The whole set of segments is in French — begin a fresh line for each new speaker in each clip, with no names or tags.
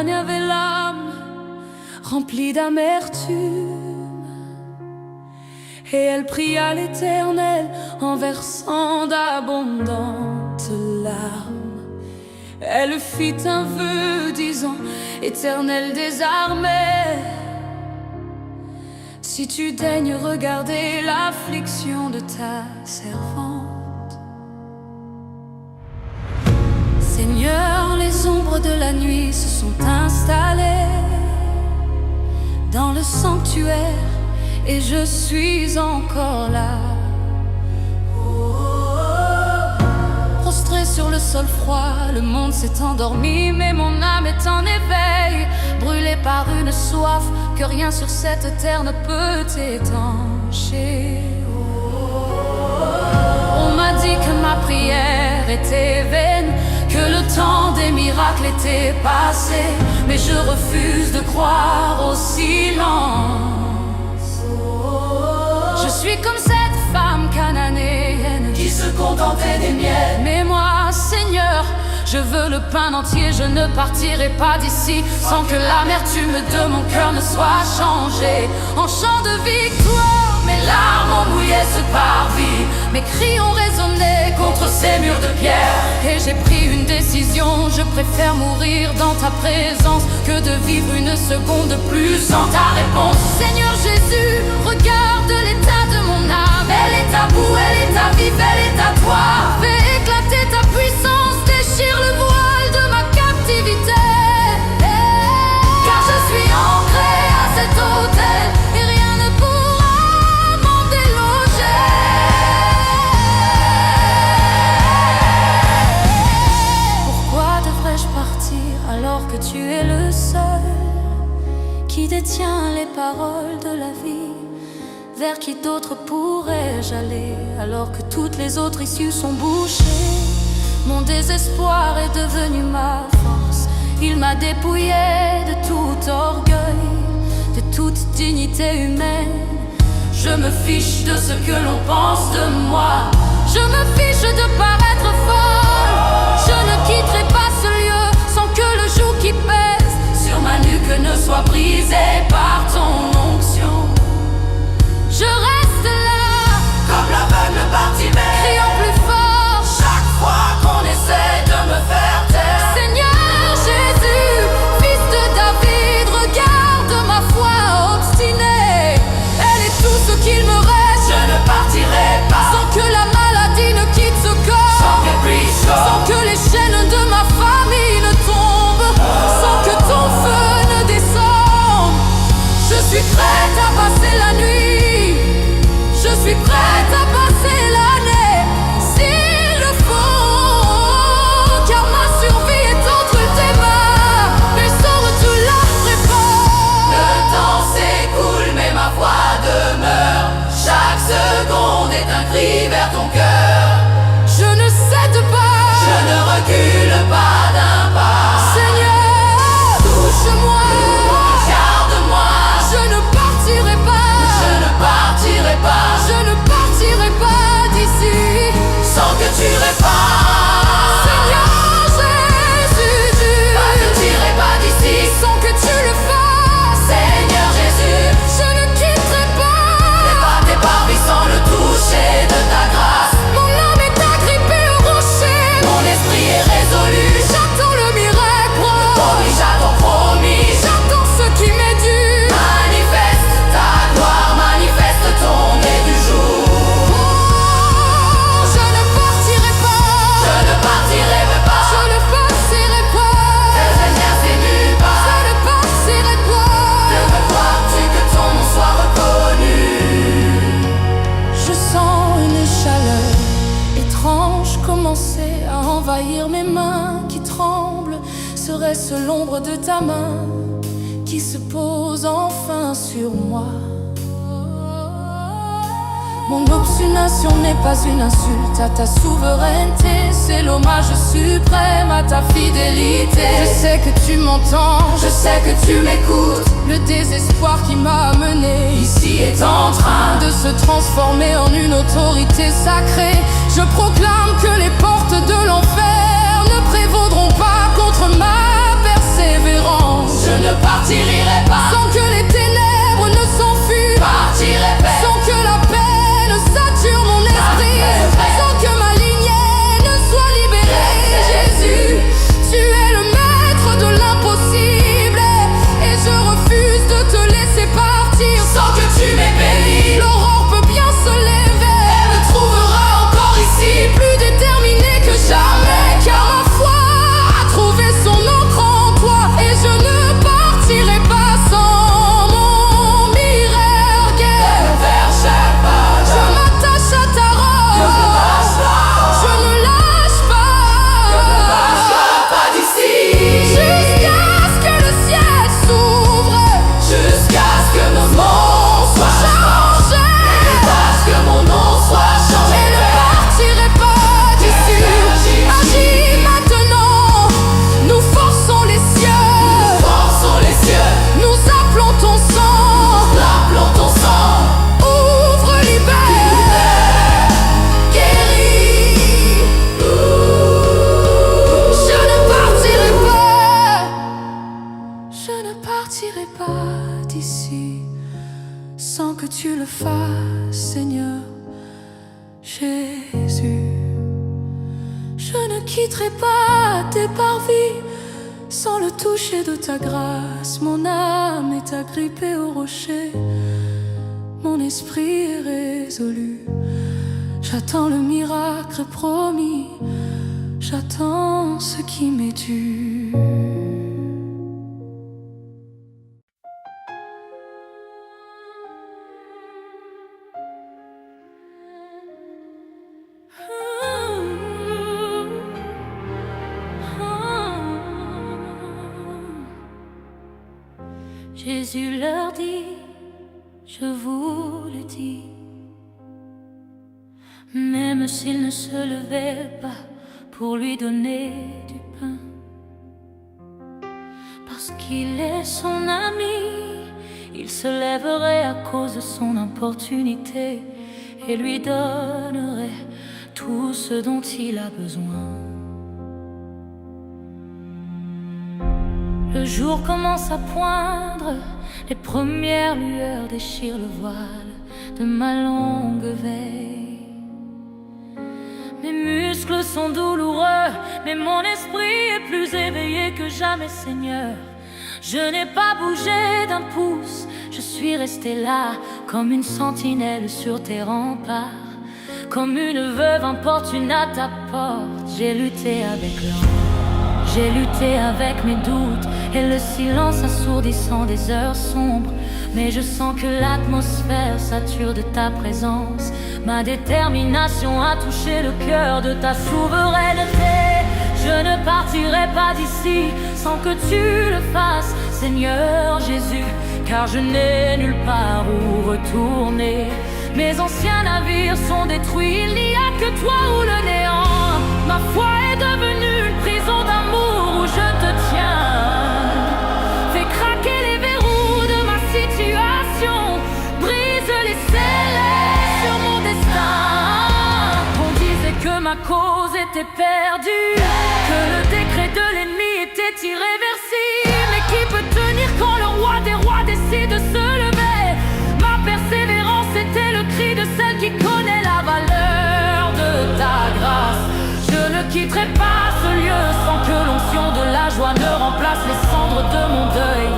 montagne avait l'âme remplie d'amertume, et elle pria l'Éternel en versant d'abondantes larmes. Elle fit un vœu disant: Éternel des armées, si tu daignes regarder l'affliction de ta servante. Seigneur, les ombres de la nuit se sont installées dans le sanctuaire, et je suis encore là. Prostré sur le sol froid, le monde s'est endormi, mais mon âme est en éveil, brûlée par une soif que rien sur cette terre ne peut étancher. On m'a dit que ma prière était vaine, que le temps des miracles était passé, mais je refuse de croire au silence. Je suis comme cette femme cananéenne qui se contentait des miels. Mais moi, Seigneur, je veux le pain entier, je ne partirai pas d'ici sans que l'amertume de mon cœur ne soit changée en chant de victoire. Mes larmes ont mouillé ce parvis, mes cris ont résonné contre ces murs de pierre, et j'ai pris une décision: je préfère mourir dans ta présence que de vivre une seconde de plus sans ta réponse. Seigneur Jésus, regarde l'état de mon âme. Elle est à bout, elle est à vif, elle est à toi. Fais éclater ta puissance, déchire le voile de ma captivité, car je suis ancré à cet autel et rien ne pourra m'en déloger. Pourquoi devrais-je partir alors que tu es le seul qui détient les paroles de la vie? Vers qui d'autre pourrais-je aller alors que toutes les autres issues sont bouchées? Mon désespoir est devenu ma force, il m'a dépouillé de tout orgueil, de toute dignité humaine. Je me fiche de ce que l'on pense de moi, je me fiche de paraître folle. Je ne quitterai pas ce lieu sans que le joug qui pèse sur ma nuque ne soit brisé par ton onction. Je reste là,
comme l'aveugle Bartimée,
criant plus fort
chaque fois qu'on essaie de me faire taire.
Seigneur Jésus, fils de David, regarde ma foi obstinée. Elle est tout ce qu'il me reste.
Je ne partirai pas
sans que la maladie ne quitte ce corps,
sans caprice,
sans que les chaînes de ma famille ne tombent, sans que ton feu ne descende. Je suis prête à passer la nuit, je suis prête à passer l'année, s'il le faut, car ma survie est entre tes mains, mais sors tout la prépare.
Le temps s'écoule mais ma voix demeure, chaque seconde est un cri vers ton cœur.
Je ne cède pas,
je ne recule pas d'un pas.
Seigneur, touche-moi,
garde-moi,
je ne partirai pas,
je ne partirai pas,
je ne partirai pas d'ici
sans que tu répares.
Seigneur Jésus,
ne partirai pas d'ici
sans que tu le fasses.
Seigneur Jésus,
Je ne quitterai pas
tes parvis sans le toucher de ta grâce.
Mon âme est agrippée au rocher,
Mon esprit est résolu,
j'attends le miracle,
promis, j'attends promis.
j'attends ce qui m'est dû.
Manifeste ta gloire, manifeste ton nez du jour.
Oh, je ne partirai pas,
Je ne partirai pas,
je ne partirai pas,
tes lumières c'est nulle
je
part.
ne partirai
Ne
pas.
me crois-tu que ton nom soit reconnu?
Je sens une chaleur étrange commencer à envahir mes mains qui tremblent. Serait-ce l'ombre de ta main qui se pose enfin sur moi? Mon obstination n'est pas une insulte à ta souveraineté, c'est l'hommage suprême à ta fidélité. Je sais que tu m'entends,
Je sais que tu m'écoutes,
le désespoir qui m'a amené
ici est en train
de se transformer en une autorité sacrée. Je proclame que les portes de l'enfer ne prévaudront pas contre ma persévérance.
ne partirai pas
sans que les ténèbres ne s'enfuient,
partirai pas
sans que la paix ne sature mon esprit, sans que ma lignée ne soit libérée. Jésus, tu es le maître de l'impossible et je refuse de te laisser partir
sans que tu m'aies béni.
L'aurore peut bien se lever,
Elle me trouvera encore ici,
plus déterminée que jamais, car ma foi a trouvé son encre en toi et je ne partirai pas sans mon miracle.
vers chaque pas,
Je m'attache à ta robe, je ne lâche
pas d'ici,
jusqu'à ce que le ciel s'ouvre,
jusqu'à ce que mon nom soit
changé.
parce que mon nom soit
Je
changé.
ne partirai pas d'ici. Agis maintenant, nous forçons les cieux,
Forçons les cieux,
nous appelons ton sang.
appelons ton sang,
Ouvre, libère, guéris. Je ne partirai pas, je ne partirai pas d'ici sans que tu le fasses, Seigneur Jésus. Je ne quitterai pas tes parvis sans le toucher de ta grâce. Mon âme est agrippée au rocher, mon esprit est résolu. J'attends le miracle promis, j'attends ce qui m'est dû. Jésus leur dit, je vous le dis, même s'il ne se levait pas pour lui donner du pain, parce qu'il est son ami, il se lèverait à cause de son importunité et lui donnerait tout ce dont il a besoin. Le jour commence à poindre, les premières lueurs déchirent le voile de ma longue veille. Mes muscles sont douloureux, mais mon esprit est plus éveillé que jamais, Seigneur. Je n'ai pas bougé d'un pouce, je suis resté là, comme une sentinelle sur tes remparts, comme une veuve importune à ta porte. J'ai lutté avec l'ange, j'ai lutté avec mes doutes et le silence assourdissant des heures sombres. Mais je sens que l'atmosphère sature de ta présence. Ma détermination a touché le cœur de ta souveraineté. Je ne partirai pas d'ici sans que tu le fasses, Seigneur Jésus, car je n'ai nulle part où retourner. Mes anciens navires sont détruits, il n'y a que toi ou le néant. Ma foi est devenue une prison d'amour où je te tiens. Fais craquer les verrous de ma situation, brise les scellés sur mon destin. On disait que ma cause était perdue, que le décret de l'ennemi était irréversible. Mais qui peut tenir quand le roi des rois décide de se lever? Ma persévérance était le cri de celle qui connaît la valeur de ta grâce. Je ne quitterai pas ce lieu sans que l'onction de la joie ne remplace les cendres de mon deuil.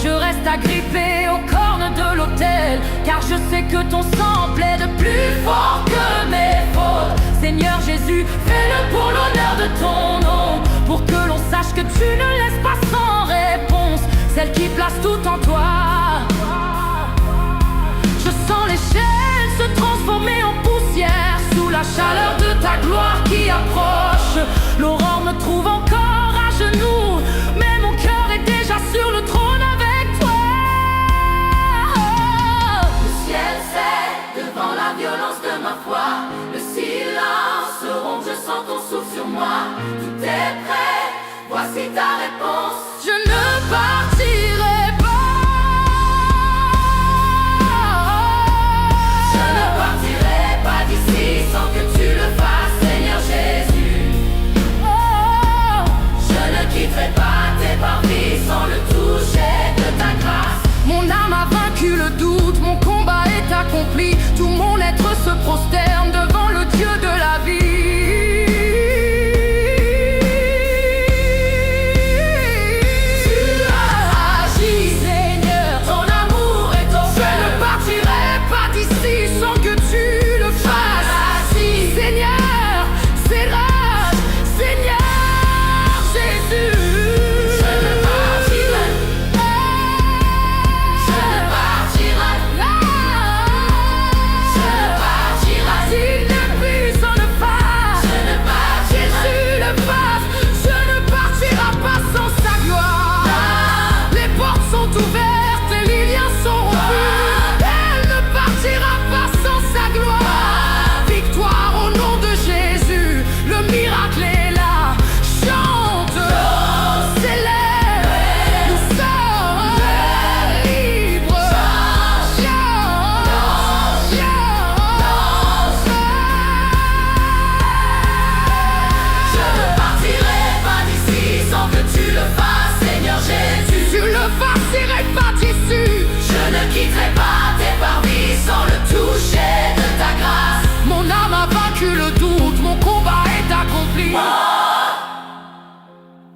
Je reste agrippé aux cornes de l'autel, car je sais que ton sang plaide plus fort que mes fautes. Seigneur Jésus, fais-le pour l'honneur de ton nom, pour que l'on sache que tu ne laisses pas sans réponse celle qui place tout en toi. Je sens les chaînes se transformer en poussière sous la chaleur de ta gloire qui approche. L'aurore me trouve encore à genoux, mais mon cœur est déjà sur le trône avec toi.
Le ciel cède devant la violence de ma foi. Le silence rompt, je sens ton souffle sur moi. Tout est prêt, voici ta réponse.
Je ne partirai pas.
Je ne partirai pas d'ici sans que tu le fasses, Seigneur Jésus.
Oh,
Je ne quitterai pas tes parvis sans le toucher.
prosterne devant le Dieu de la vie. Tu as agi, Seigneur, ton amour est offert. Je ne partirai pas d'ici sans que tu le fasses. Seigneur, c'est l'âge, Seigneur Jésus.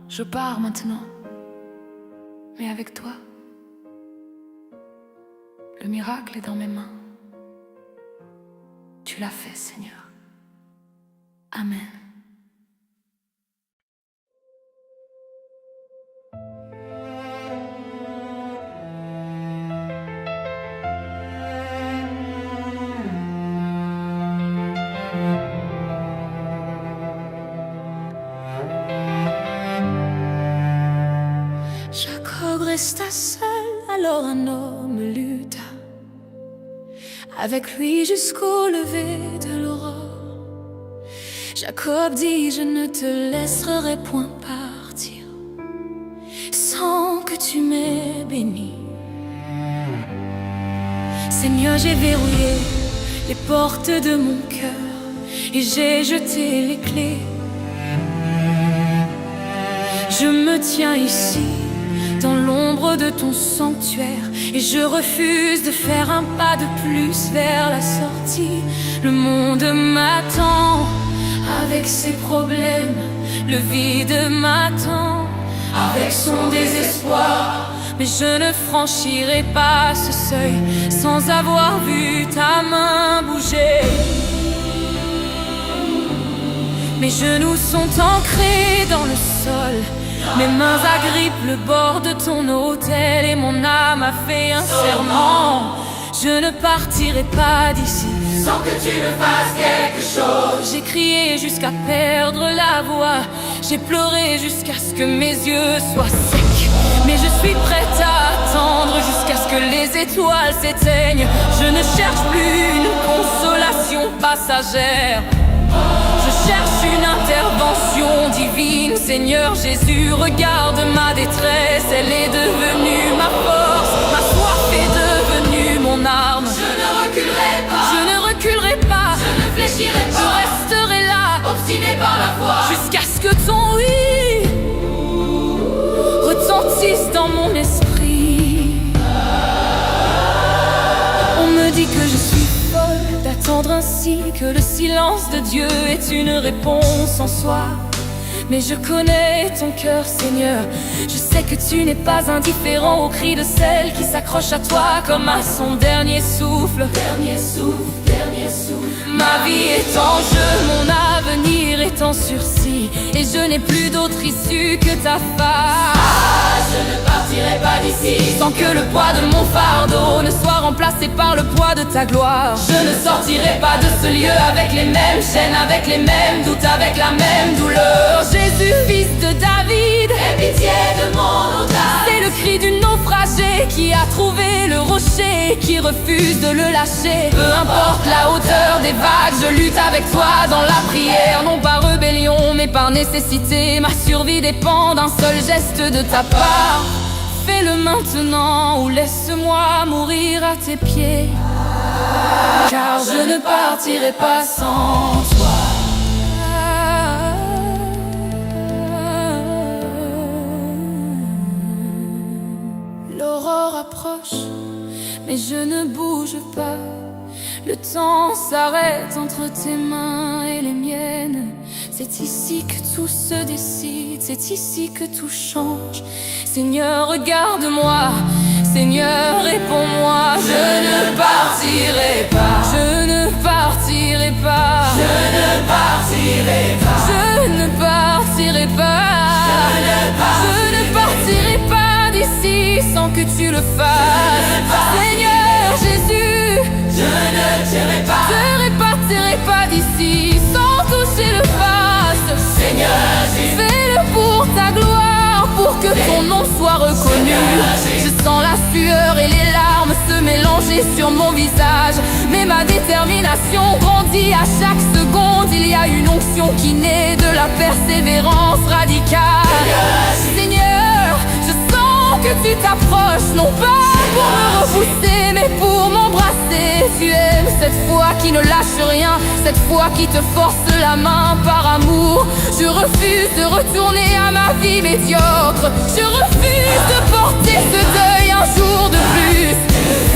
Je pars maintenant, mais avec toi. Le miracle est dans mes mains. Tu l'as fait, Seigneur. Amen. Jacob resta seul, alors un homme lutta avec lui jusqu'au lever de l'aurore. Jacob dit: je ne te laisserai point partir sans que tu m'aies béni. Seigneur, j'ai verrouillé les portes de mon cœur et j'ai jeté les clés. Je me tiens ici dans l'ombre de ton sanctuaire et je refuse de faire un pas de plus vers la sortie. Le monde m'attend avec ses problèmes, le vide m'attend avec son désespoir. Mais je ne franchirai pas ce seuil sans avoir vu ta main bouger. Mes genoux sont ancrés dans le sol, mes mains agrippent le bord de ton autel et mon âme a fait un serment. Je ne partirai pas d'ici sans que tu me fasses quelque chose. J'ai crié jusqu'à perdre la voix, j'ai pleuré jusqu'à ce que mes yeux soient secs. Mais je suis prête à attendre jusqu'à ce que les étoiles s'éteignent. Je ne cherche plus une consolation passagère, je cherche une intervention divine. Seigneur Jésus, regarde ma détresse, elle est devenue ma force, ma soif est devenue mon arme.
Je ne reculerai pas,
je ne reculerai pas,
je ne fléchirai pas,
je resterai là,
obstiné par la foi,
jusqu'à ce que ton oui retentisse dans mon esprit. On me dit que je suis folle d'attendre ainsi, que le silence de Dieu est une réponse en soi. Mais je connais ton cœur, Seigneur. Je sais que tu n'es pas indifférent aux cris de celle qui s'accroche à toi comme à son dernier souffle.
Dernier souffle, dernier souffle.
Ma vie est en jeu, mon avenir est en sursis, et je n'ai plus d'autre issue que ta face.
Je ne partirai pas d'ici
sans que le poids de mon fardeau ne soit remplacé par le poids de ta gloire.
Je ne sortirai pas de ce lieu avec les mêmes chaînes, avec les mêmes doutes, avec la même douleur.
Jésus, fils de David,
aie pitié de mon audace.
C'est le cri du naufragé qui a trouvé le rocher, qui refuse de le lâcher. Peu importe la hauteur des vagues, je lutte avec toi dans la prière. Non par rébellion, mais par nécessité. Ma survie dépend d'un seul geste de ta part. Fais-le maintenant ou laisse-moi mourir à tes pieds, car je ne partirai pas sans toi. L'aurore approche, mais je ne bouge pas. Le temps s'arrête entre tes mains et les miennes. C'est ici que tout se décide, c'est ici que tout change. Seigneur, regarde-moi, Seigneur, réponds-moi. Je ne partirai pas, je ne partirai pas, je ne partirai pas, je ne partirai pas, je ne partirai pas d'ici sans que tu le fasses. Seigneur Jésus, je ne repartirai pas d'ici sans toucher le faste. Seigneur Jésus, fais-le pour ta gloire, pour que ton nom soit reconnu. Je sens la sueur et les larmes se mélanger sur mon visage, mais ma détermination grandit à chaque seconde. Il y a une onction qui naît de la persévérance radicale. Seigneur, je sens que tu t'approches, non pas pour me repousser, mais pour m'embrasser. Tu aimes cette foi qui ne lâche rien, cette foi qui te force la main par amour. Je refuse de retourner à ma vie médiocre, je refuse de porter ce deuil un jour de plus.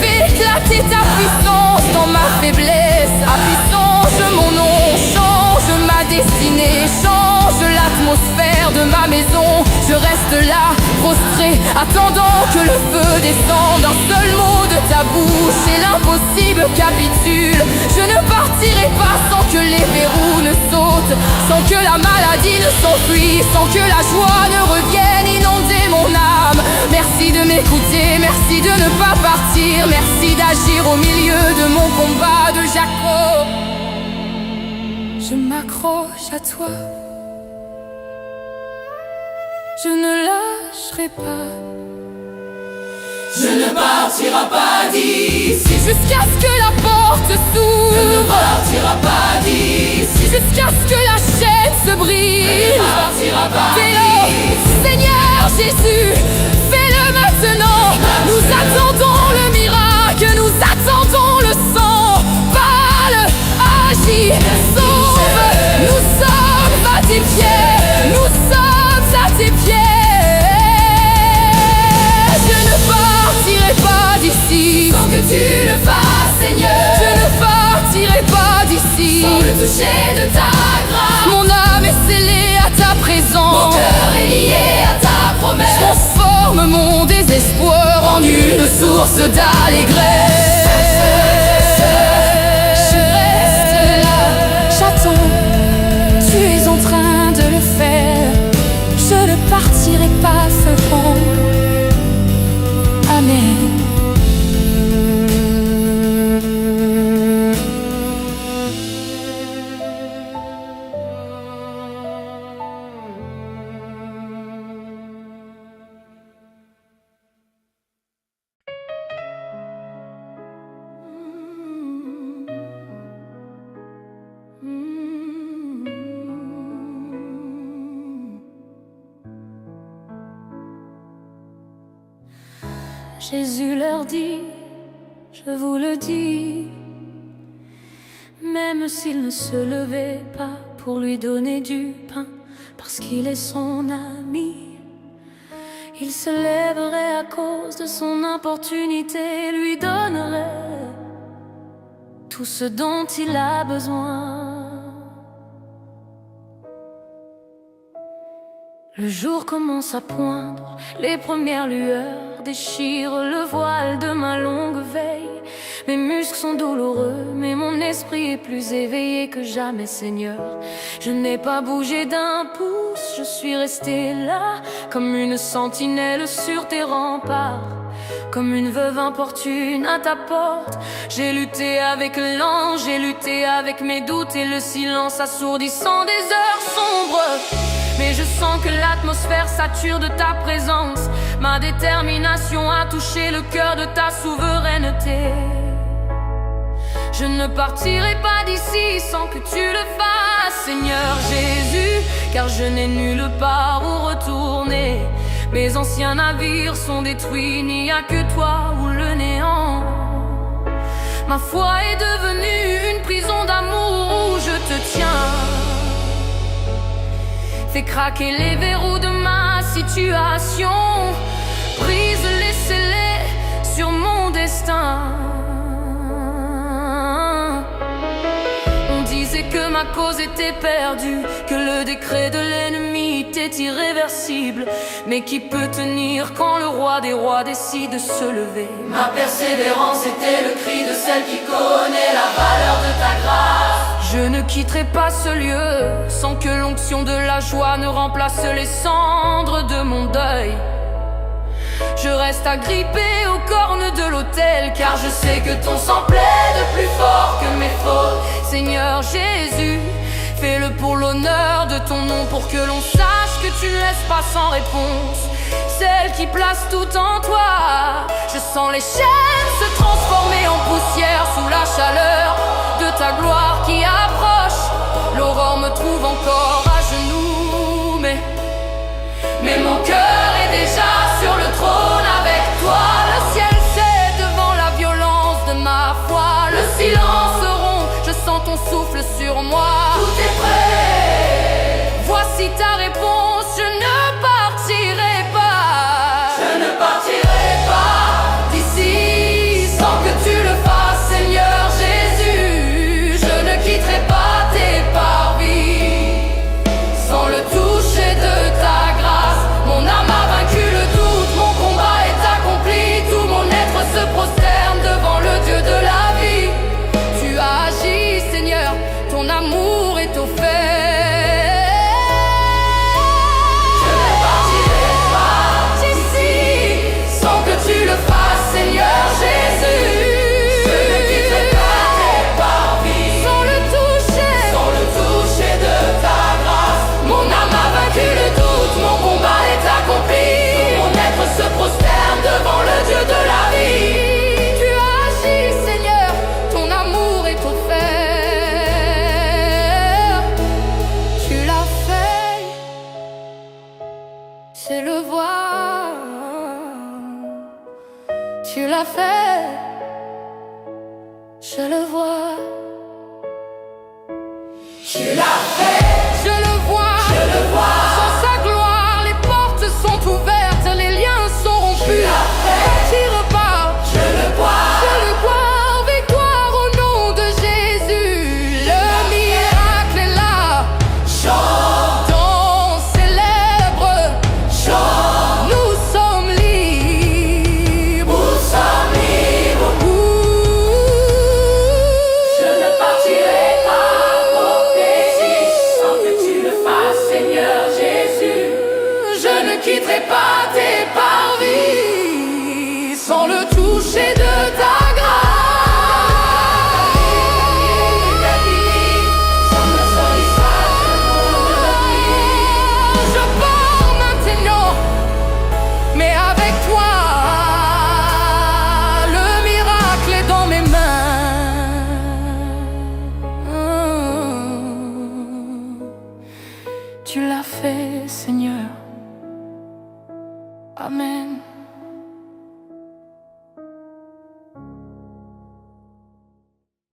Fais éclater ta puissance dans ma faiblesse. Appuie, change mon nom, change ma destinée, change l'atmosphère de ma maison. Je reste là, prostré, attendant que le feu descende. Un seul mot de ta bouche et l'impossible capitule. Je ne partirai pas sans que les verrous ne sautent, sans que la maladie ne s'enfuit, sans que la joie ne revienne inonder mon âme. Merci de m'écouter, merci de ne pas partir, merci d'agir au milieu de mon combat de Jacob. Je m'accroche à toi, je ne lâcherai pas.
Je ne partirai pas d'ici
jusqu'à ce que la porte s'ouvre.
Je ne partirai pas d'ici
jusqu'à ce que la chaîne se brise.
Je ne partirai pas
fais-le, Seigneur Jésus, fais-le maintenant. Nous attendons le miracle, nous attendons le sang. Parle, agis, sauve. Nous sommes à tes pieds, nous sommes à tes pieds. D'ici
sans que tu le fasses, Seigneur.
Je ne partirai pas d'ici
sans le toucher de ta grâce.
Mon âme est scellée à ta présence,
mon cœur est lié à ta promesse.
Transforme mon désespoir en une source d'allégresse. Je reste là, j'attends, tu es en train de le faire. Je ne partirai pas seul. Amen. Jésus leur dit, je vous le dis, même s'il ne se levait pas pour lui donner du pain, parce qu'il est son ami, il se lèverait à cause de son importunité, lui donnerait tout ce dont il a besoin. Le jour commence à poindre, les premières lueurs déchirent le voile de ma longue veille. Mes muscles sont douloureux, mais mon esprit est plus éveillé que jamais, Seigneur. Je n'ai pas bougé d'un pouce, je suis resté là, comme une sentinelle sur tes remparts, comme une veuve importune à ta porte. J'ai lutté avec l'ange, j'ai lutté avec mes doutes et le silence assourdissant des heures sombres. Mais je sens que l'atmosphère sature de ta présence. Ma détermination a touché le cœur de ta souveraineté. Je ne partirai pas d'ici sans que tu le fasses, Seigneur Jésus, car je n'ai nulle part où retourner. Mes anciens navires sont détruits, il n'y a que toi ou le néant. Ma foi est devenue une prison d'amour où je te tiens. Fais craquer les verrous de ma situation, brise les scellés sur mon destin. ma cause était perdue, que le décret de l'ennemi était irréversible. Mais qui peut tenir quand le roi des rois décide de se lever?
Ma persévérance était le cri de celle qui connaît la valeur de ta grâce.
Je ne quitterai pas ce lieu sans que l'onction de la joie ne remplace les cendres de mon deuil. Je reste agrippé aux cornes de l'autel, car je sais que ton sang plaide plus fort que mes fautes. Seigneur Jésus, fais-le pour l'honneur de ton nom, pour que l'on sache que tu ne laisses pas sans réponse celle qui place tout en toi. Je sens les chaînes se transformer en poussière sous la chaleur de ta gloire qui approche. L'aurore me trouve encore à genoux, mais mon cœur est déjà sur le trône avec toi. Le ciel cède devant la violence de ma foi. Le silence rompt, je sens ton souffle sur moi.
Tout est prêt.
Voici ta réponse, je ne partirai pas.
Je ne partirai pas
d'ici sans que tu le fasses, Seigneur Jésus. Je ne quitterai pas tes parvis sans le toucher de ta grâce. Mon âme a vaincu le doute, mon combat est accompli. Tout mon être se prosterne devant le Dieu de la vie. Tu as agi, Seigneur, ton amour est offert.
Je ne partirai pas
d'ici sans que tu le fasses, Seigneur Jésus.
Je ne quitterai pas tes parvis
Sans le
toucher de ta grâce.
mon âme a vaincu le doute, mon combat est accompli.
Mon être se prosterne devant le Dieu de la vie.
Tu as agi, Seigneur, ton amour est offert. Tu l'as fait, je le vois. Tu l'as fait, je le vois.
Tu l'as fait,
Je le vois,
je le vois.
sans sa gloire, les portes sont ouvertes, les liens sont rompus.
l'as fait.
Partir pas,
Je le vois.
je le vois, victoire au nom de Jésus. Le miracle est là, chantons, célèbre,
Chante,
nous sommes libres.
nous sommes libres. Je ne partirai pas au plaisir sans que tu le fasses, Seigneur Jésus.
Je ne quitterai pas tes parvis sans le toucher de ta grâce. Je pars maintenant, mais avec toi, le miracle est dans mes mains. Tu l'as fait, Seigneur. Amen.